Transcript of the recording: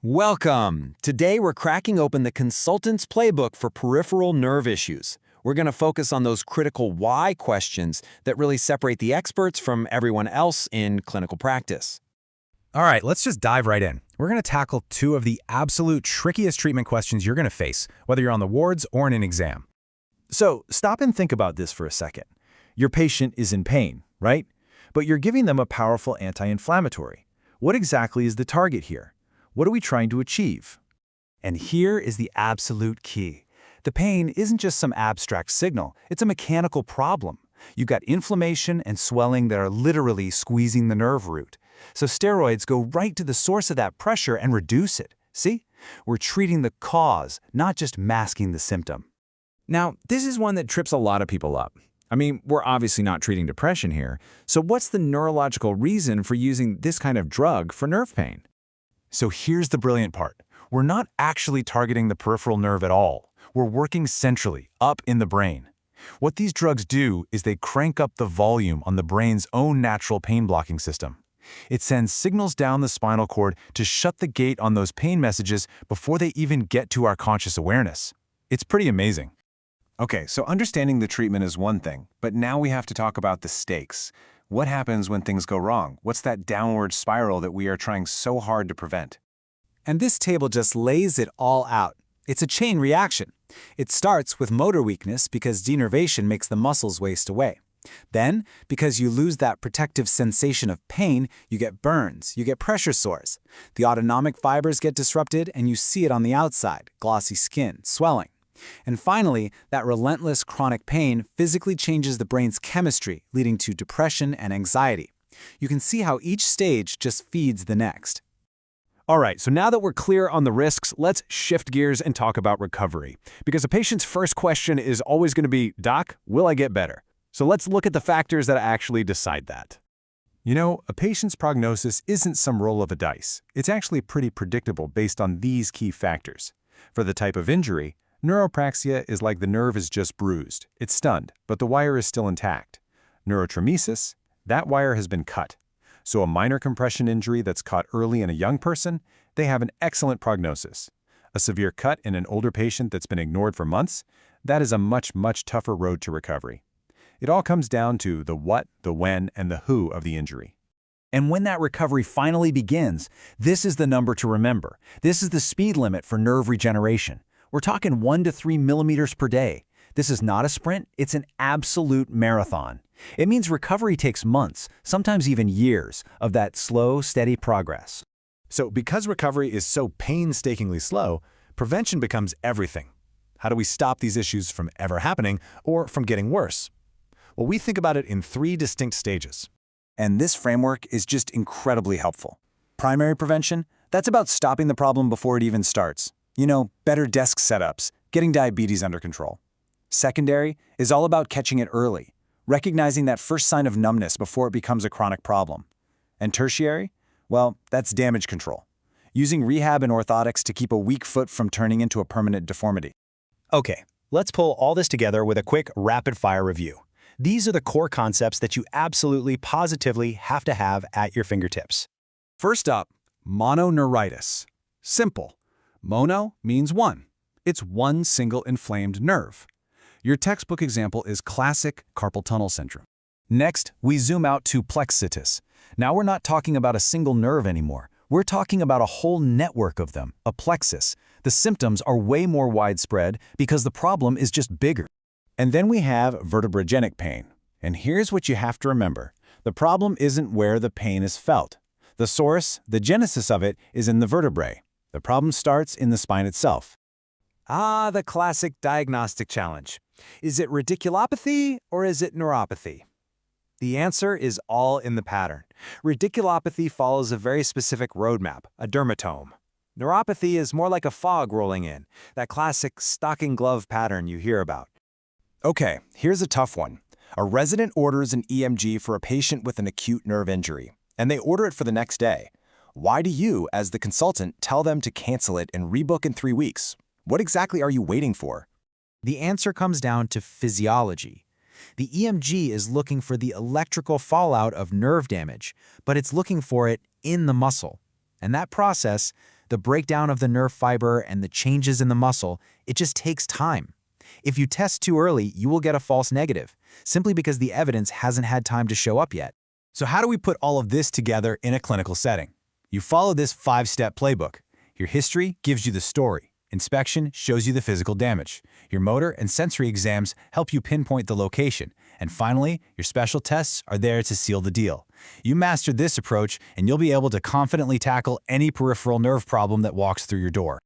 Welcome! Today we're cracking open the consultant's playbook for peripheral nerve issues. We're going to focus on those critical why questions that really separate the experts from everyone else in clinical practice. All right, let's just dive right in. We're going to tackle two of the absolute trickiest treatment questions you're going to face, whether you're on the wards or in an exam. So stop and think about this for a second. Your patient is in pain, right? But you're giving them a powerful anti-inflammatory. What exactly is the target here? What are we trying to achieve? And here is the absolute key. The pain isn't just some abstract signal, it's a mechanical problem. You've got inflammation and swelling that are literally squeezing the nerve root. So steroids go right to the source of that pressure and reduce it. See? We're treating the cause, not just masking the symptom. Now, this is one that trips a lot of people up. I mean, we're obviously not treating depression here, so what's the neurological reason for using this kind of drug for nerve pain? So here's the brilliant part. We're not actually targeting the peripheral nerve at all. We're working centrally, up in the brain. What these drugs do is they crank up the volume on the brain's own natural pain-blocking system. It sends signals down the spinal cord to shut the gate on those pain messages before they even get to our conscious awareness. It's pretty amazing. Okay, so understanding the treatment is one thing, but now we have to talk about the stakes. What happens when things go wrong? What's that downward spiral that we are trying so hard to prevent? And this table just lays it all out. It's a chain reaction. It starts with motor weakness because denervation makes the muscles waste away. Then, because you lose that protective sensation of pain, you get burns, you get pressure sores. The autonomic fibers get disrupted and you see it on the outside, glossy skin, swelling. And finally, that relentless chronic pain physically changes the brain's chemistry, leading to depression and anxiety. You can see how each stage just feeds the next. All right, so now that we're clear on the risks, let's shift gears and talk about recovery. Because a patient's first question is always going to be, Doc, will I get better? So let's look at the factors that actually decide that. You know, a patient's prognosis isn't some roll of a dice. It's actually pretty predictable based on these key factors. For the type of injury, neuropraxia is like the nerve is just bruised. It's stunned, but the wire is still intact. Neurotremesis, that wire has been cut. So a minor compression injury that's caught early in a young person, they have an excellent prognosis. A severe cut in an older patient that's been ignored for months, that is a much, much tougher road to recovery. It all comes down to the what, the when, and the who of the injury. And when that recovery finally begins, this is the number to remember. This is the speed limit for nerve regeneration. We're talking 1 to 3 millimeters per day. This is not a sprint, it's an absolute marathon. It means recovery takes months, sometimes even years, of that slow, steady progress. So because recovery is so painstakingly slow, prevention becomes everything. How do we stop these issues from ever happening or from getting worse? Well, we think about it in 3 distinct stages. And this framework is just incredibly helpful. Primary prevention, that's about stopping the problem before it even starts. You know, better desk setups, getting diabetes under control. Secondary is all about catching it early, recognizing that first sign of numbness before it becomes a chronic problem. And tertiary? Well, that's damage control, using rehab and orthotics to keep a weak foot from turning into a permanent deformity. Okay, let's pull all this together with a quick rapid-fire review. These are the core concepts that you absolutely, positively have to have at your fingertips. First up, mononeuritis. Simple. Mono means one. It's one single inflamed nerve. Your textbook example is classic carpal tunnel syndrome. Next, we zoom out to plexitis. Now we're not talking about a single nerve anymore. We're talking about a whole network of them, a plexus. The symptoms are way more widespread because the problem is just bigger. And then we have vertebrogenic pain. And here's what you have to remember. The problem isn't where the pain is felt. The source, the genesis of it, is in the vertebrae. The problem starts in the spine itself. Ah, the classic diagnostic challenge. Is it radiculopathy or is it neuropathy? The answer is all in the pattern. Radiculopathy follows a very specific roadmap, a dermatome. Neuropathy is more like a fog rolling in, that classic stocking glove pattern you hear about. Okay, here's a tough one. A resident orders an EMG for a patient with an acute nerve injury, and they order it for the next day. Why do you, as the consultant, tell them to cancel it and rebook in 3 weeks? What exactly are you waiting for? The answer comes down to physiology. The EMG is looking for the electrical fallout of nerve damage, but it's looking for it in the muscle. And that process, The breakdown of the nerve fiber and the changes in the muscle, it just takes time. If you test too early, you will get a false negative, simply because the evidence hasn't had time to show up yet. So how do we put all of this together in a clinical setting? You follow this 5-step playbook. Your history gives you the story. Inspection shows you the physical damage. Your motor and sensory exams help you pinpoint the location. And finally, your special tests are there to seal the deal. You master this approach, and you'll be able to confidently tackle any peripheral nerve problem that walks through your door.